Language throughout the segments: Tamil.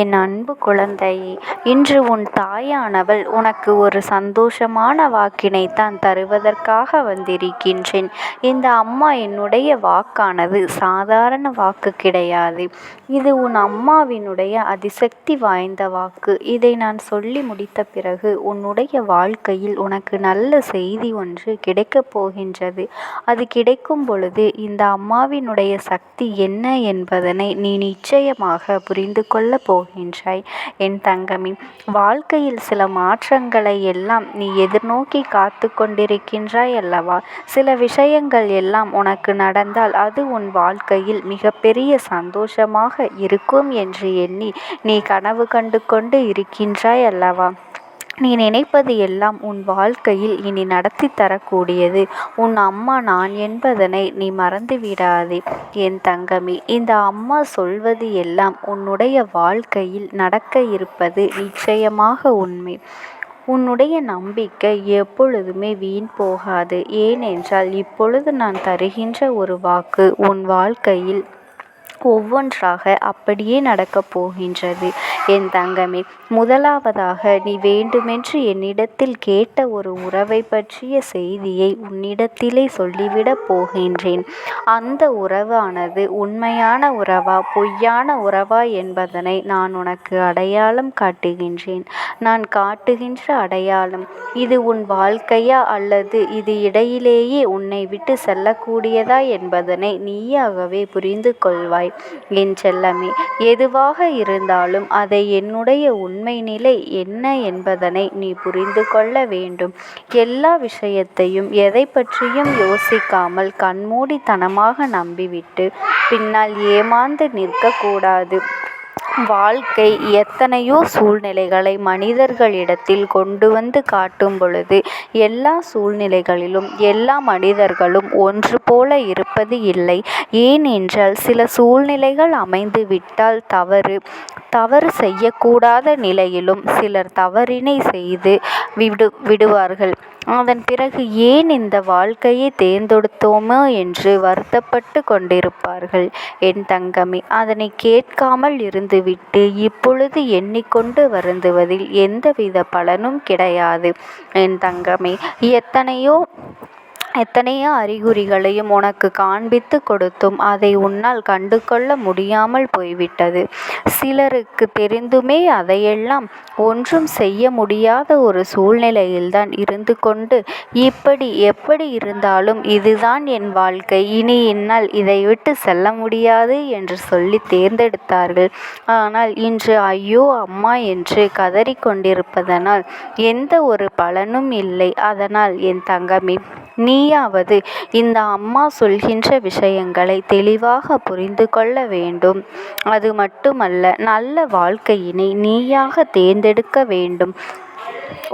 என் அன்பு குழந்தையே, இன்று உன் தாயானவள் உனக்கு ஒரு சந்தோஷமான வாக்கினைத்தான் தருவதற்காக வந்திருக்கின்றேன். இந்த அம்மா என்னுடைய வாக்கானது சாதாரண வாக்கு கிடையாது. இது உன் அம்மாவினுடைய அதிசக்தி வாய்ந்த வாக்கு. இதை நான் சொல்லி முடித்த பிறகு உன்னுடைய வாழ்க்கையில் உனக்கு நல்ல செய்தி ஒன்று கிடைக்கப் போகின்றது. அது கிடைக்கும் பொழுது இந்த அம்மாவினுடைய சக்தி என்ன என்பதனை நீ நிச்சயமாக புரிந்து கொள்ளப் போகின்றாய். என் தங்கமி, வாழ்க்கையில் சில மாற்றங்களை எல்லாம் நீ எதிர்நோக்கி காத்து கொண்டிருக்கின்றாய் அல்லவா? சில விஷயங்கள் எல்லாம் உனக்கு நடந்தால் அது உன் வாழ்க்கையில் மிகப்பெரிய சந்தோஷமாக இருக்கும் என்று எண்ணி நீ கனவு கண்டு கொண்டு இருக்கின்றாய் அல்லவா? நீ நினைப்பது எல்லாம் உன் வாழ்க்கையில் இனி நடத்தி தரக்கூடியது உன் அம்மா நான் என்பதனை நீ மறந்துவிடாதே. என் தங்கமி, இந்த அம்மா சொல்வது எல்லாம் உன்னுடைய வாழ்க்கையில் நடக்க இருப்பது நிச்சயமாக உண்மை. உன்னுடைய நம்பிக்கை எப்பொழுதுமே வீண் போகாது. ஏனென்றால் இப்பொழுது நான் தருகின்ற ஒரு வாக்கு உன் வாழ்க்கையில் ஒவ்வொன்றாக அப்படியே நடக்கப் போகின்றது. என் தங்கமே, முதலாவதாக நீ வேண்டுமென்று என்னிடத்தில் கேட்ட ஒரு உறவை பற்றிய செய்தியை உன்னிடத்திலே சொல்லிவிடப் போகின்றேன். அந்த உறவானது உண்மையான உறவா பொய்யான உறவா என்பதனை நான் உனக்கு அடையாளம் காட்டுகின்றேன். நான் காட்டுகின்ற அடையாளம் இது உன் வாழ்க்கையா அல்லது இது இடையிலேயே உன்னை விட்டு செல்லக்கூடியதா என்பதனை நீயாகவே புரிந்து கொள்வாய். என் செல்லமே, எதுவாக இருந்தாலும் அதை என்னுடைய உண்மை நிலை என்ன என்பதனை நீ புரிந்து கொள்ள வேண்டும். எல்லா விஷயத்தையும் எதை பற்றியும் யோசிக்காமல் கண்மூடித்தனமாக நம்பிவிட்டு பின்னால் ஏமாந்து நிற்கக்கூடாது. வாழ்க்கை எத்தனையோ சூழ்நிலைகளை மனிதர்களிடத்தில் கொண்டு வந்து காட்டும் பொழுது எல்லா சூழ்நிலைகளிலும் எல்லா மனிதர்களும் ஒன்று போல இருப்பது இல்லை. ஏனென்றால் சில சூழ்நிலைகள் அமைந்து விட்டால் தவறு செய்யக்கூடாத நிலையிலும் சிலர் தவறினை செய்து விடுவார்கள். அதன் பிறகு ஏன் இந்த வாழ்க்கையை தேர்ந்தெடுத்தோமோ என்று வருத்தப்பட்டு கொண்டிருப்பார்கள். என் தங்கமே, அதனை கேட்காமல் இருந்துவிட்டு இப்பொழுது எண்ணிக்கொண்டு வருந்துவதில் எந்தவித பலனும் கிடையாது. என் தங்கமே, எத்தனையோ அறிகுறிகளையும் உனக்கு காண்பித்து கொடுத்தும் அதை உன்னால் கண்டு கொள்ள முடியாமல் போய்விட்டது. சிலருக்கு தெரிந்துமே அதையெல்லாம் ஒன்றும் செய்ய முடியாத ஒரு சூழ்நிலையில்தான் இருந்து கொண்டு எப்படி இருந்தாலும் இதுதான் என் வாழ்க்கை, இனி என்னால் இதை விட்டு செல்ல முடியாது என்று சொல்லி தேர்ந்தெடுத்தார்கள். ஆனால் இன்று ஐயோ அம்மா என்று கதறிக்கொண்டிருப்பதனால் எந்த ஒரு பலனும் இல்லை. அதனால் என் தங்கமே, நீயாவது இந்த அம்மா சொல்கின்ற விஷயங்களை தெளிவாக புரிந்து கொள்ள வேண்டும். அது மட்டுமல்ல, நல்ல வாழ்க்கையினை நீயாக தேர்ந்தெடுக்க வேண்டும்.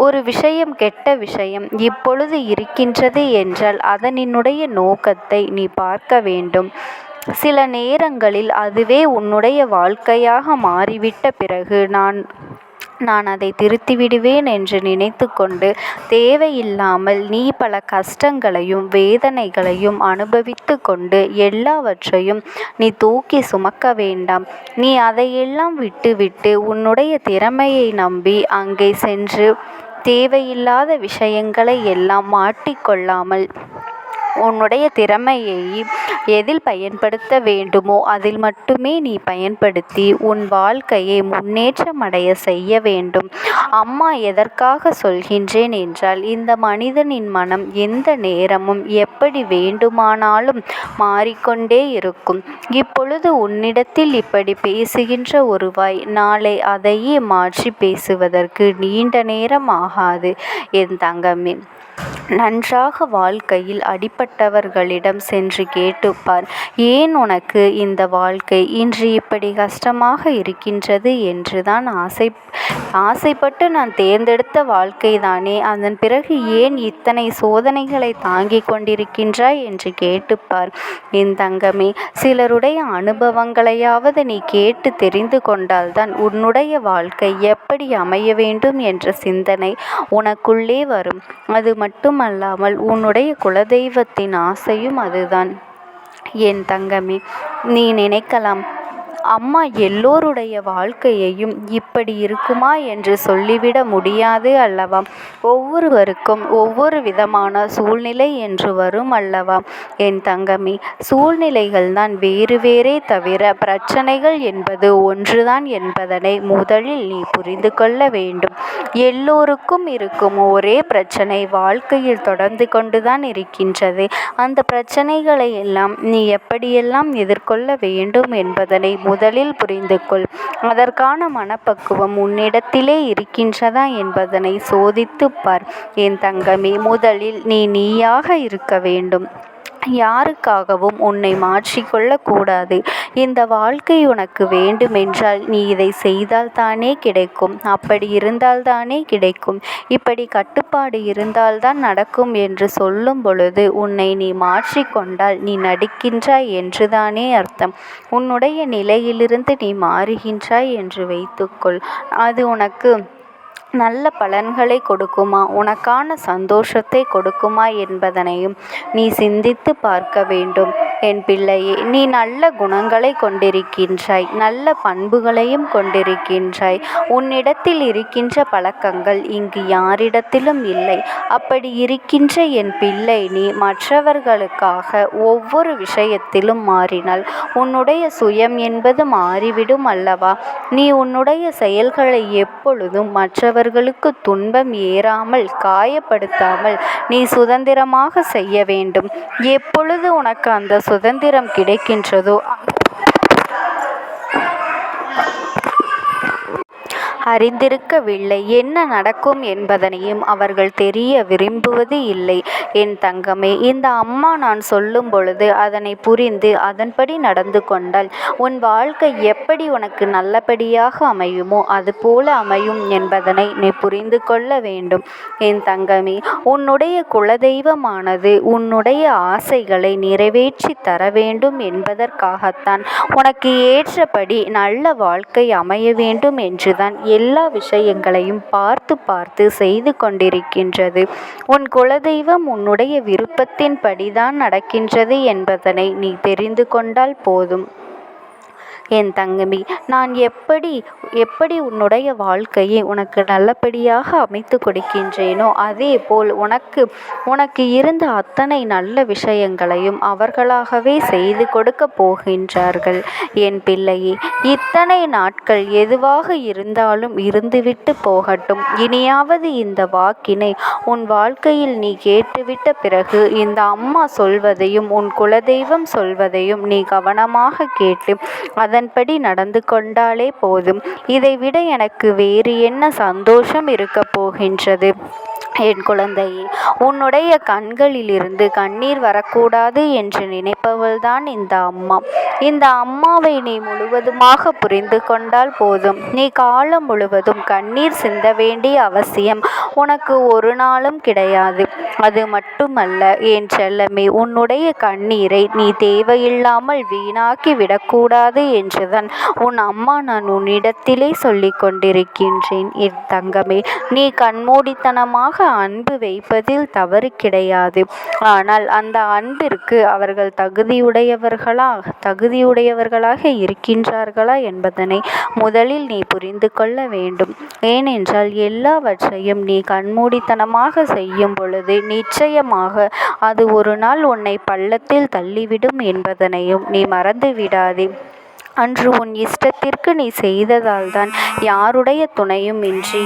ஒரு விஷயம் கெட்ட விஷயம் இப்பொழுது இருக்கின்றது என்றால் அதனினுடைய நோக்கத்தை நீ பார்க்க வேண்டும். சில நேரங்களில் அதுவே உன்னுடைய வாழ்க்கையாக மாறிவிட்ட பிறகு நான் அதை திருத்திவிடுவேன் என்று நினைத்து கொண்டு தேவையில்லாமல் நீ பல கஷ்டங்களையும் வேதனைகளையும் அனுபவித்து கொண்டு எல்லாவற்றையும் நீ தூக்கி சுமக்க வேண்டாம். நீ அதையெல்லாம் விட்டுவிட்டு உன்னுடைய திறமையை நம்பி அங்கே சென்று தேவையில்லாத விஷயங்களை எல்லாம் மாட்டிக்கொள்ளாமல் உன்னுடைய திறமையை எதில் பயன்படுத்த வேண்டுமோ அதில் மட்டுமே நீ பயன்படுத்தி உன் வாழ்க்கையை முன்னேற்றம் அடைய செய்ய வேண்டும். அம்மா எதற்காக சொல்கின்றேன் என்றால், இந்த மனிதனின் மனம் எந்த நேரமும் எப்படி வேண்டுமானாலும் மாறிக்கொண்டே இருக்கும். இப்பொழுது உன்னிடத்தில் இப்படி பேசுகின்ற ஒரு வாய் நாளை அதையே மாற்றி பேசுவதற்கு நீண்ட நேரம் ஆகாது. என் தங்கமே, நன்றாக வாழ்க்கையில் அடிபட்டவர்களிடம் சென்று கேட்டுப்பார். ஏன் உனக்கு இந்த வாழ்க்கை இன்று இப்படி கஷ்டமாக இருக்கின்றது என்றுதான் ஆசைப்பட்டு நான் தேர்ந்தெடுத்த வாழ்க்கை தானே, அதன் பிறகு ஏன் இத்தனை சோதனைகளை தாங்கிக் கொண்டிருக்கின்றாய் என்று கேட்டுப்பார். என் தங்கமே, சிலருடைய அனுபவங்களையாவது நீ கேட்டு தெரிந்து கொண்டால்தான் உன்னுடைய வாழ்க்கை எப்படி அமைய வேண்டும் என்ற சிந்தனை உனக்குள்ளே வரும். அது மட்டுமல்லாமல் உன்னுடைய குலதெய்வத்தின் ஆசையும் அதுதான். என் தங்கமே, நீ நினைக்கலாம், அம்மா எல்லோருடைய வாழ்க்கையையும் இப்படி இருக்குமா என்று சொல்லிவிட முடியாது அல்லவா? ஒவ்வொருவருக்கும் ஒவ்வொரு விதமான சூழ்நிலை என்று வரும் அல்லவா? என் தங்கமே, சூழ்நிலைகள் தான் வேறு வேறே தவிர பிரச்சனைகள் என்பது ஒன்றுதான் என்பதனை முதலில் நீ புரிந்து கொள்ள வேண்டும். எல்லோருக்கும் இருக்கும் ஒரே பிரச்சனை வாழ்க்கையில் தொடர்ந்து கொண்டுதான் இருக்கின்றது. அந்த பிரச்சனைகளை எல்லாம் நீ எப்படியெல்லாம் எதிர்கொள்ள வேண்டும் என்பதனை முதலில் புரிந்து கொள். அதற்கான மனப்பக்குவம் உன்னிடத்திலே இருக்கின்றதா என்பதனை சோதித்துப் பார். என் தங்கமே, முதலில் நீயாக இருக்க வேண்டும். யாருக்காகவும் உன்னை மாற்றிக்கொள்ளக்கூடாது. இந்த வாழ்க்கை உனக்கு வேண்டுமென்றால் நீ இதை செய்தால் தானே கிடைக்கும், அப்படி இருந்தால் தானே கிடைக்கும், இப்படி கட்டுப்பாடு இருந்தால்தான் நடக்கும் என்று சொல்லும் பொழுது உன்னை நீ மாற்றிக்கொண்டால் நீ நடிக்கின்றாய் என்றுதானே அர்த்தம். உன்னுடைய நிலையிலிருந்து நீ மாறுகின்றாய் என்று வைத்துக்கொள். அது உனக்கு நல்ல பலன்களை கொடுக்குமா, உனக்கான சந்தோஷத்தை கொடுக்குமா என்பதனையும் நீ சிந்தித்து பார்க்க வேண்டும். என் பிள்ளையே, நீ நல்ல குணங்களை கொண்டிருக்கின்றாய், நல்ல பண்புகளையும் கொண்டிருக்கின்றாய். உன்னிடத்தில் இருக்கின்ற பழக்கங்கள் இங்கு யாரிடத்திலும் இல்லை. அப்படி இருக்கின்ற என் பிள்ளை, நீ மற்றவர்களுக்காக ஒவ்வொரு விஷயத்திலும் மாறினால் உன்னுடைய சுயம் என்பது மாறிவிடும் அல்லவா? நீ உன்னுடைய செயல்களை எப்பொழுதும் மற்றவர்களுக்கு துன்பம் ஏறாமல், காயப்படுத்தாமல் நீ சுதந்திரமாக செய்ய வேண்டும். எப்பொழுது உனக்கு அந்த சுதந்திரம் கிடைக்கின்றதோ அறிந்திருக்கவில்லை, என்ன நடக்கும் என்பதனையும் அவர்கள் தெரிய விரும்புவது இல்லை. என் தங்கமே, இந்த அம்மா நான் சொல்லும் பொழுது அதனை புரிந்து அதன்படி நடந்து கொண்டால் உன் வாழ்க்கை எப்படி உனக்கு நல்லபடியாக அமையுமோ அதுபோல அமையும் என்பதனை நீ புரிந்து கொள்ள வேண்டும். என் தங்கமே, உன்னுடைய குலதெய்வமானது உன்னுடைய ஆசைகளை நிறைவேற்றி தர வேண்டும் என்பதற்காகத்தான் உனக்கு ஏற்றபடி நல்ல வாழ்க்கை அமைய வேண்டும் என்றுதான் எல்லா விஷயங்களையும் பார்த்து பார்த்து செய்து கொண்டிருக்கின்றது. உன் குலதெய்வம் உன்னுடைய விருப்பத்தின் படிதான் நடக்கின்றது என்பதனை நீ தெரிந்து கொண்டால் போதும். என் தங்கமி, நான் எப்படி உன்னுடைய வாழ்க்கையை உனக்கு நல்லபடியாக அமைத்து கொடுக்கின்றேனோ அதே போல் உனக்கு இருந்த அத்தனை நல்ல விஷயங்களையும் அவர்களாகவே செய்து கொடுக்க போகின்றார்கள். என் பிள்ளையே, இத்தனை நாட்கள் எதுவாக இருந்தாலும் இருந்துவிட்டு போகட்டும். இனியாவது இந்த வாக்கினை உன் வாழ்க்கையில் நீ கேட்டுவிட்ட பிறகு இந்த அம்மா சொல்வதையும் உன் குலதெய்வம் சொல்வதையும் நீ கவனமாக கேட்டு அதன்படி நடந்து கொண்டாலே போதும். இதைவிட எனக்கு வேறு என்ன சந்தோஷம் இருக்க போகின்றது? என் குழந்தையே, உன்னுடைய கண்களிலிருந்து கண்ணீர் வரக்கூடாது என்று நினைப்பவள்தான் இந்த அம்மா. இந்த அம்மாவை நீ முழுவதுமாக புரிந்து கொண்டால் போதும். நீ காலம் முழுவதும் கண்ணீர் சிந்த வேண்டிய அவசியம் உனக்கு ஒரு நாளும் கிடையாது. அது மட்டுமல்ல என் செல்லமே, உன்னுடைய கண்ணீரை நீ தேவையில்லாமல் வீணாக்கி விடக்கூடாது என்றுதான் உன் அம்மா நான் உன்னிடத்திலே சொல்லிக் கொண்டிருக்கின்றேன். என் தங்கமே, நீ கண்மூடித்தனமாக அன்பு வைப்பதில் தவறு கிடையாது. ஆனால் அந்த அன்பிற்கு அவர்கள் தகுதியுடையவர்களாக இருக்கின்றார்களா என்பதனை முதலில் நீ புரிந்து கொள்ள வேண்டும். ஏனென்றால் எல்லாவற்றையும் நீ கண்மூடித்தனமாக செய்யும் பொழுது நிச்சயமாக அது ஒரு நாள் உன்னை பள்ளத்தில் தள்ளிவிடும் என்பதனையும் நீ மறந்து விடாதே. அன்று உன் இஷ்டத்திற்கு நீ செய்ததால்தான் யாருடைய துணையும் இன்றி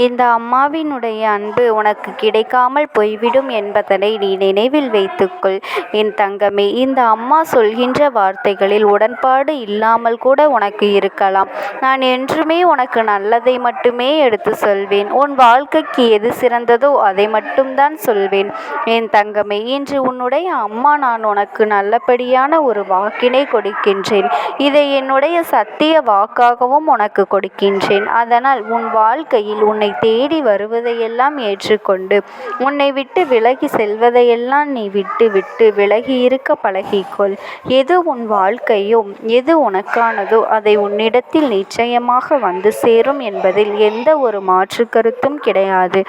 இந்த அம்மாவினுடைய அன்பு உனக்கு கிடைக்காமல் போய்விடும் என்பதனை நீ நினைவில் வைத்துக்கொள். என் தங்கமே, இந்த அம்மா சொல்கின்ற வார்த்தைகளில் உடன்பாடு இல்லாமல் கூட உனக்கு இருக்கலாம். நான் என்றுமே உனக்கு நல்லதை மட்டுமே எடுத்து சொல்வேன். உன் வாழ்க்கைக்கு எது சிறந்ததோ அதை மட்டும்தான் சொல்வேன். என் தங்கமே, இன்று உன்னுடைய அம்மா நான் உனக்கு நல்லபடியான ஒரு வாக்கினை கொடுக்கின்றேன். இதை என்னுடைய சத்திய வாக்காகவும் உனக்கு கொடுக்கின்றேன். அதனால் உன் வாழ்க்கையில் உன்னை தேடி வருவதையெல்லாம் ஏற்றுக்கொண்டு உன்னை விட்டு விலகி செல்வதையெல்லாம் நீ விட்டு விலகி இருக்க பழகிக்கொள். எது உன் வாழ்க்கையோ, எது உனக்கானதோ அதை உன்னிடத்தில் நிச்சயமாக வந்து சேரும் என்பதில் எந்த ஒரு மாற்று கருத்தும் கிடையாது.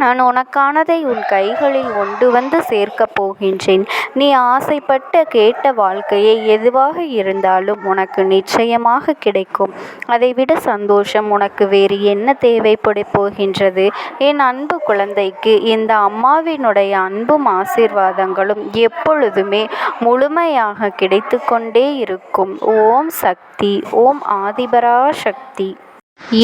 நான் உனக்கானதை உன் கைகளில் கொண்டு வந்து சேர்க்கப் போகின்றேன். நீ ஆசைப்பட்ட கேட்ட வாழ்க்கையை எதுவாக இருந்தாலும் உனக்கு நிச்சயமாக கிடைக்கும். அதைவிட சந்தோஷம் உனக்கு வேறு என்ன தேவைப்பட போகின்றது? என் அன்பு குழந்தைக்கு இந்த அம்மாவினுடைய அன்பும் ஆசீர்வாதங்களும் எப்பொழுதுமே முழுமையாக கிடைத்து கொண்டே இருக்கும். ஓம் சக்தி. ஓம் ஆதிபரா சக்தி.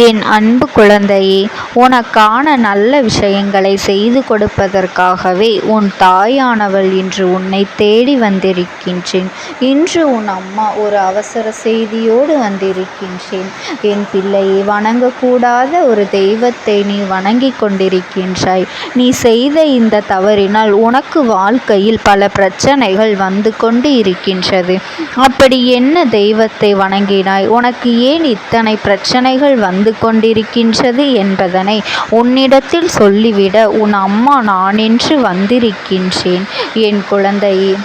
என் அன்பு குழந்தையே, உனக்கான நல்ல விஷயங்களை செய்து கொடுப்பதற்காகவே உன் தாயானவள் இன்று உன்னை தேடி வந்திருக்கின்றேன். இன்று உன் அம்மா ஒரு அவசர செய்தியோடு வந்திருக்கின்றேன். என் பிள்ளையை வணங்கக்கூடாத ஒரு தெய்வத்தை நீ வணங்கி கொண்டிருக்கின்றாய். நீ செய்த இந்த தவறினால் உனக்கு வாழ்க்கையில் பல பிரச்சனைகள் வந்து கொண்டு இருக்கின்றது. அப்படி என்ன தெய்வத்தை வணங்கினாய்? உனக்கு ஏன் இத்தனை பிரச்சனைகள் வந்து கொண்டிருக்கின்றது என்பதனை உன்னிடத்தில் சொல்லிவிட உன் அம்மா நானென்று வந்திருக்கின்றேன். என் குழந்தையே,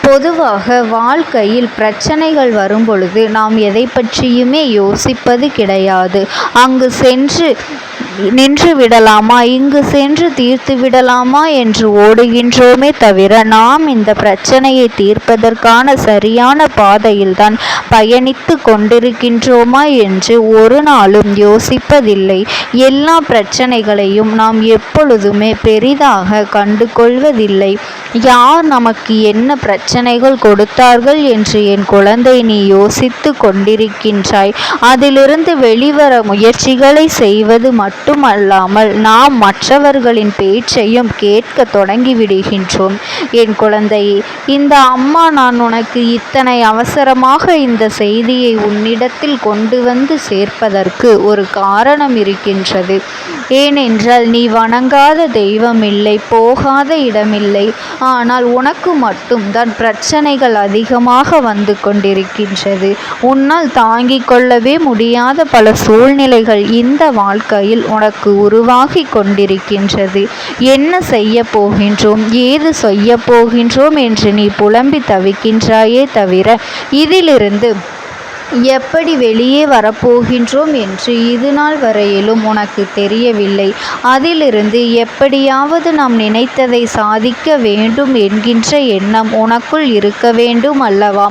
பொதுவாக வாழ்க்கையில் பிரச்சனைகள் வரும்பொழுது நாம் எதை பற்றியுமே யோசிப்பது கிடையாது. அங்கு சென்று நின்று விடலாமா, இங்கு சென்று தீர்த்து விடலாமா என்று ஓடுகின்றோமே தவிர நாம் இந்த பிரச்சனையை தீர்ப்பதற்கான சரியான பாதையில்தான் பயணித்து கொண்டிருக்கின்றோமா என்று ஒரு நாளும் யோசிப்பதில்லை. எல்லா பிரச்சனைகளையும் நாம் எப்பொழுதுமே பெரிதாக கண்டு கொள்வதில்லை. யார் நமக்கு என்ன பிரச்சனைகள் கொடுத்தார்கள் என்று என் குழந்தை நீ யோசித்து கொண்டிருக்கின்றாய். அதிலிருந்து வெளிவர முயற்சிகளை செய்வது மட்டுமல்லாமல் நாம் மற்றவர்களின் பேச்சையும் கேட்க தொடங்கிவிடுகின்றோம். என் குழந்தையே, இந்த அம்மா நான் உனக்கு இத்தனை அவசரமாக இந்த செய்தியை உன்னிடத்தில் கொண்டு வந்து சேர்ப்பதற்கு ஒரு காரணம் இருக்கின்றது. ஏனென்றால் நீ வணங்காத தெய்வமில்லை, போகாத இடமில்லை. ஆனால் உனக்கு மட்டும்தான் பிரச்சனைகள் அதிகமாக வந்து கொண்டிருக்கின்றது. உன்னால் தாங்கிக் கொள்ளவே முடியாத பல சூழ்நிலைகள் இந்த வாழ்க்கையில் உனக்கு உருவாகி கொண்டிருக்கின்றது. என்ன செய்ய போகின்றோம், ஏது செய்ய போகின்றோம் என்று நீ புலம்பி தவிக்கின்றாயே தவிர இதிலிருந்து எப்படி வெளியே வரப்போகின்றோம் என்று இதுநாள் வரையிலும் உனக்கு தெரியவில்லை. அதிலிருந்து எப்படியாவது நாம் நினைத்ததை சாதிக்க வேண்டும் என்கின்ற எண்ணம் உனக்குள் இருக்க வேண்டும் அல்லவா?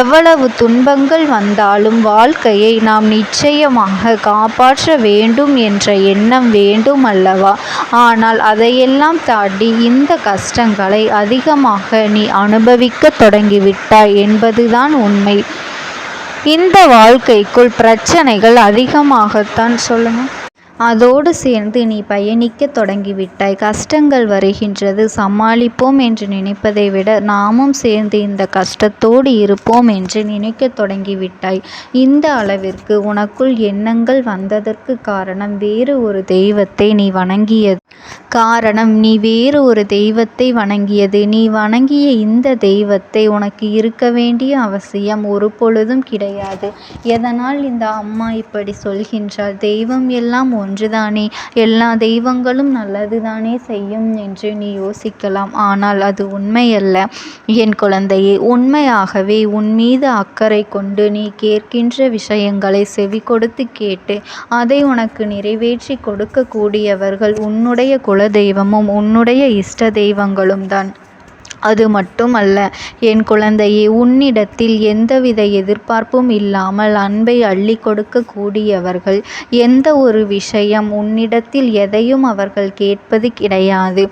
எவ்வளவு துன்பங்கள் வந்தாலும் வாழ்க்கையை நாம் நிச்சயமாக காப்பாற்ற வேண்டும் என்ற எண்ணம் வேண்டும் அல்லவா? ஆனால் அதையெல்லாம் தாண்டி இந்த கஷ்டங்களை அதிகமாக நீ அனுபவிக்க தொடங்கிவிட்டாய் என்பதுதான் உண்மை. இந்த வாழ்க்கைக்குள் பிரச்சனைகள் அதிகமாகத்தான் அதோடு சேர்ந்து நீ பயணிக்க தொடங்கிவிட்டாய். கஷ்டங்கள் வருகின்றது, சமாளிப்போம் என்று நினைப்பதை விட நாமும் சேர்ந்து இந்த கஷ்டத்தோடு இருப்போம் என்று நினைக்க தொடங்கிவிட்டாய். இந்த அளவிற்கு உனக்குள் எண்ணங்கள் வந்ததற்கு காரணம் வேறு ஒரு தெய்வத்தை நீ வணங்கியது. நீ வணங்கிய இந்த தெய்வத்தை உனக்கு இருக்க வேண்டிய அவசியம் ஒரு பொழுதும் கிடையாது. எதனால் இந்த அம்மா இப்படி சொல்கின்றாள்? தெய்வம் எல்லாம் ஒன்றுதானே, எல்லா தெய்வங்களும் நல்லதுதானே செய்யும் என்று நீ யோசிக்கலாம். ஆனால் அது உண்மையல்ல என் குழந்தையே. உண்மையாகவே உன் மீது அக்கறை கொண்டு நீ கேட்கின்ற விஷயங்களை செவி கொடுத்து கேட்டு அதை உனக்கு நிறைவேற்றி கொடுக்கக்கூடியவர்கள் உன்னுடைய குலதெய்வமும் உன்னுடைய இஷ்ட தெய்வங்களும் தான். அது மட்டுமல்ல என் குழந்தையே, உன்னிடத்தில் எந்தவித எதிர்பார்ப்பும் இல்லாமல் அன்பை அள்ளி கொடுக்க கூடியவர்கள். எந்த ஒரு விஷயம் உன்னிடத்தில் எதையும் அவர்கள் கேட்பது கிடையாது.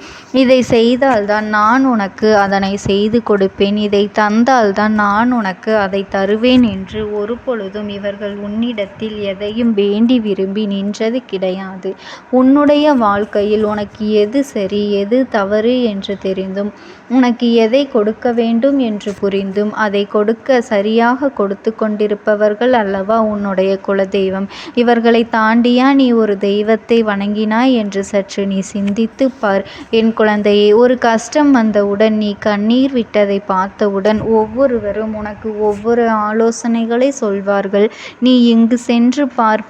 இதை செய்தால்தான் நான் உனக்கு அதனை செய்து கொடுப்பேன், இதை தந்தால்தான் நான் உனக்கு அதை தருவேன் என்று ஒரு பொழுதும் இவர்கள் உன்னிடத்தில் எதையும் வேண்டி விரும்பி நின்றது கிடையாது. உன்னுடைய வாழ்க்கையில் உனக்கு எது சரி எது தவறு என்று தெரிந்தும் உனக்கு எதை கொடுக்க வேண்டும் என்று புரிந்தும் அதை கொடுக்க சரியாக கொடுத்து கொண்டிருப்பவர்கள் அல்லவா உன்னுடைய குலதெய்வம். இவர்களை தாண்டியா நீ ஒரு தெய்வத்தை வணங்கினாய் என்று சற்று நீ சிந்தித்து பார் என் குழந்தையே. ஒரு கஷ்டம் வந்தவுடன் நீ கண்ணீர் விட்டதை பார்த்தவுடன் ஒவ்வொருவரும் உனக்கு ஒவ்வொரு ஆலோசனைகளை சொல்வார்கள். நீ இங்கு சென்று பார்,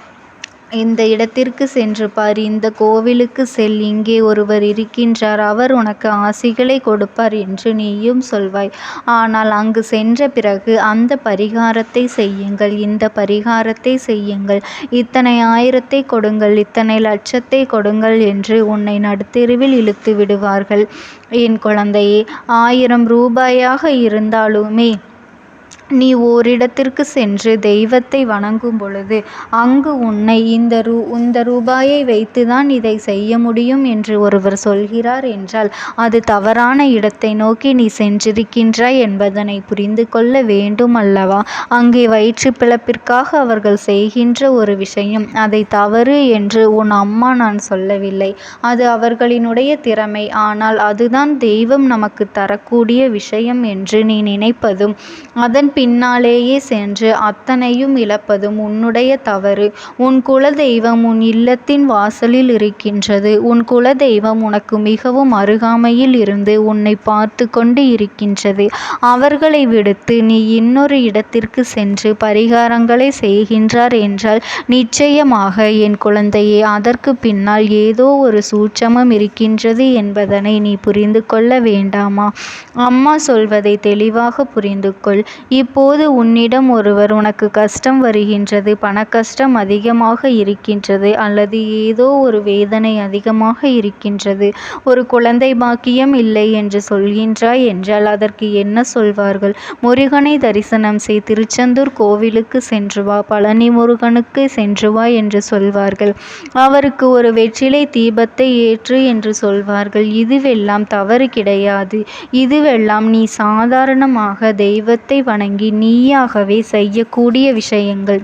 இந்த இடத்திற்கு சென்று பார், இந்த கோவிலுக்கு செல், இங்கே ஒருவர் இருக்கின்றார், அவர் உனக்கு ஆசிகளை கொடுப்பார் என்று நீயும் சொல்வாய். ஆனால் அங்கு சென்ற பிறகு அந்த பரிகாரத்தை செய்யுங்கள், இந்த பரிகாரத்தை செய்யுங்கள், இத்தனை 1000 கொடுங்கள், இத்தனை லட்சத்தை கொடுங்கள் என்று உன்னை நடுத்தெருவில் இழுத்து விடுவார்கள். என் குழந்தையே, 1000 ரூபாயாக இருந்தாலுமே நீ ஓரிடத்திற்கு சென்று தெய்வத்தை வணங்கும் பொழுது அங்கு உன்னை இந்த ரூபாயை வைத்துதான் இதை செய்ய முடியும் என்று ஒருவர் சொல்கிறார் என்றால் அது தவறான இடத்தை நோக்கி நீ சென்றிருக்கின்றாய் என்பதனை புரிந்து கொள்ள வேண்டும் அல்லவா? அங்கே வயிற்று பிழப்பிற்காக அவர்கள் செய்கின்ற ஒரு விஷயம், அதை தவறு என்று உன் அம்மா நான் சொல்லவில்லை. அது அவர்களினுடைய திறமை. ஆனால் அதுதான் தெய்வம் நமக்கு தரக்கூடிய விஷயம் என்று நீ நினைப்பதும் அதன் பின்னாலேயே சென்று அத்தனையும் இழப்பதும் உன்னுடைய தவறு. உன் குலதெய்வம் உன் இல்லத்தின் வாசலில் இருக்கின்றது. உன் குலதெய்வம் உனக்கு மிகவும் அருகாமையில் இருந்து உன்னை பார்த்து கொண்டு இருக்கின்றது. அவர்களை விடுத்து நீ இன்னொரு இடத்திற்கு சென்று பரிகாரங்களை செய்கின்றார் என்றால் நிச்சயமாக என் குழந்தையே, அதற்கு பின்னால் ஏதோ ஒரு சூட்சமம் இருக்கின்றது என்பதனை நீ புரிந்து கொள்ள வேண்டாமா? அம்மா சொல்வதை தெளிவாக புரிந்து கொள். இப்போது உன்னிடம் ஒருவர் உனக்கு கஷ்டம் வருகின்றது, பண கஷ்டம் அதிகமாக இருக்கின்றது, அல்லது ஏதோ ஒரு வேதனை அதிகமாக இருக்கின்றது, ஒரு குழந்தை பாக்கியம் இல்லை என்று சொல்கின்றாய் என்றால் அதற்கு என்ன சொல்வார்கள்? முருகனை தரிசனம் செய், திருச்செந்தூர் கோவிலுக்கு சென்று வா, பழனி முருகனுக்கு சென்று வா என்று சொல்வார்கள். அவருக்கு ஒரு வெற்றிலை தீபத்தை ஏற்று என்று சொல்வார்கள். இதுவெல்லாம் தவறு கிடையாது. இதுவெல்லாம் நீ சாதாரணமாக தெய்வத்தை வணங்கி நீயாகவே செய்யக்கூடிய விஷயங்கள்.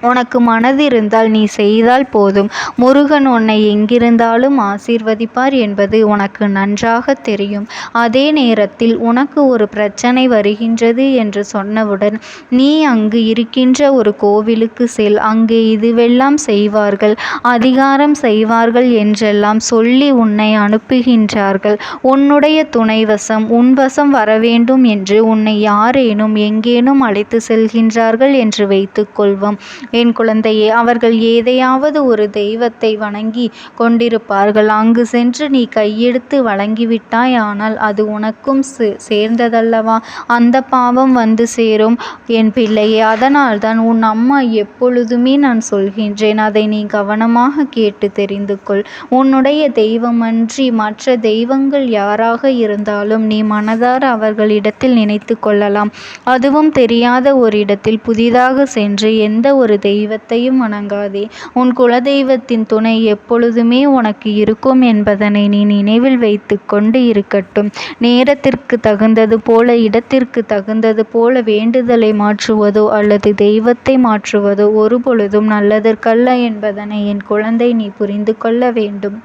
உனக்கு மனதிருந்தால் நீ செய்தால் போதும். முருகன் உன்னை எங்கிருந்தாலும் ஆசீர்வதிப்பார் என்பது உனக்கு நன்றாக தெரியும். அதே நேரத்தில் உனக்கு ஒரு பிரச்சனை வருகின்றது என்று சொன்னவுடன் நீ அங்கு இருக்கின்ற ஒரு கோவிலுக்கு செல், அங்கே இதுவெல்லாம் செய்வார்கள், அதிகாரம் செய்வார்கள் என்றெல்லாம் சொல்லி உன்னை அனுப்புகின்றார்கள். உன்னுடைய துணைவசம் உன்வசம் வரவேண்டும் என்று உன்னை யாரேனும் எங்கேனும் அழைத்து செல்கின்றார்கள் என்று வைத்துக் கொள்வோம். என் குழந்தையே, அவர்கள் ஏதையாவது ஒரு தெய்வத்தை வணங்கி கொண்டிருப்பார்கள். அங்கு சென்று நீ கையெடுத்து வழங்கிவிட்டாய், ஆனால் அது உனக்கும் சேர்ந்ததல்லவா? அந்த பாவம் வந்து சேரும் என் பிள்ளையே. அதனால்தான் உன் அம்மா எப்பொழுதுமே நான் சொல்கின்றேன், அதை நீ கவனமாக கேட்டு தெரிந்து கொள். உன்னுடைய தெய்வமன்றி மற்ற தெய்வங்கள் யாராக இருந்தாலும் நீ மனதார அவர்களிடத்தில் நினைத்து கொள்ளலாம். அதுவும் தெரியாத ஒரு இடத்தில் புதிதாக சென்று எந்த ஒரு தெய்வத்தையும் வணங்காதே. உன் குலதெய்வத்தின் துணை எப்பொழுதுமே உனக்கு இருக்கும் என்பதனை நீ நினைவில் வைத்து கொண்டு இருக்கட்டும். நேரத்திற்கு தகுந்தது போல, இடத்திற்கு தகுந்தது போல வேண்டுதலை மாற்றுவதோ அல்லது தெய்வத்தை மாற்றுவதோ ஒரு பொழுதும் நல்லதற்கல்ல என்பதனை என் குழந்தை நீ புரிந்து கொள்ள வேண்டும்.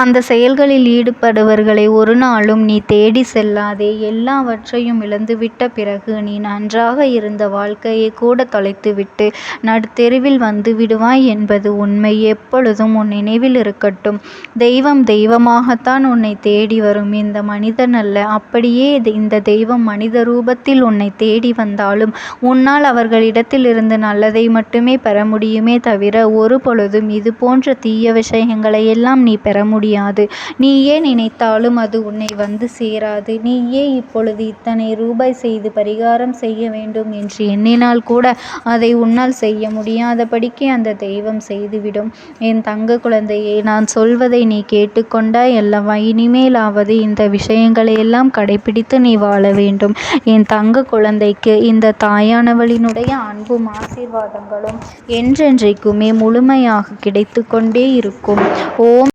அந்த செயல்களில் ஈடுபடுவர்களை ஒரு நாளும் நீ தேடி செல்லாதே. எல்லாவற்றையும் இழந்துவிட்ட பிறகு நீ நன்றாக இருந்த வாழ்க்கையை கூட தொலைத்துவிட்டு நடுத்தெருவில் வந்து விடுவாய் என்பது உண்மை. எப்பொழுதும் உன் நினைவில் இருக்கட்டும். தெய்வம் தெய்வமாகத்தான் உன்னை தேடி வரும், இந்த மனிதன் அல்ல. அப்படியே இந்த தெய்வம் மனித ரூபத்தில் உன்னை தேடி வந்தாலும் உன்னால் அவர்களிடத்தில் இருந்து நல்லதை மட்டுமே பெற முடியுமே தவிர ஒரு பொழுதும் இது போன்ற தீய விஷயங்களை எல்லாம் நீ பெற முடியாது. நீயே நினைத்தாலும் அது உன்னை வந்து சேராது. நீயே இப்பொழுது இத்தனை ரூபாய் செய்து பரிகாரம் செய்ய வேண்டும் என்று எண்ணினால் கூட அதை உன்னால் செய்ய முடியாதபடிக்கு அந்த தெய்வம் செய்துவிடும். என் தங்க குழந்தையே, நான் சொல்வதை நீ கேட்டுக்கொண்டாய் அல்லவா? இனிமேலாவது இந்த விஷயங்களை எல்லாம் கடைபிடித்து நீ வாழ வேண்டும். என் தங்க குழந்தைக்கு இந்த தாயானவளினுடைய அன்பும் ஆசீர்வாதங்களும் என்றென்றைக்குமே முழுமையாக கிடைத்து கொண்டே இருக்கும். ஓம்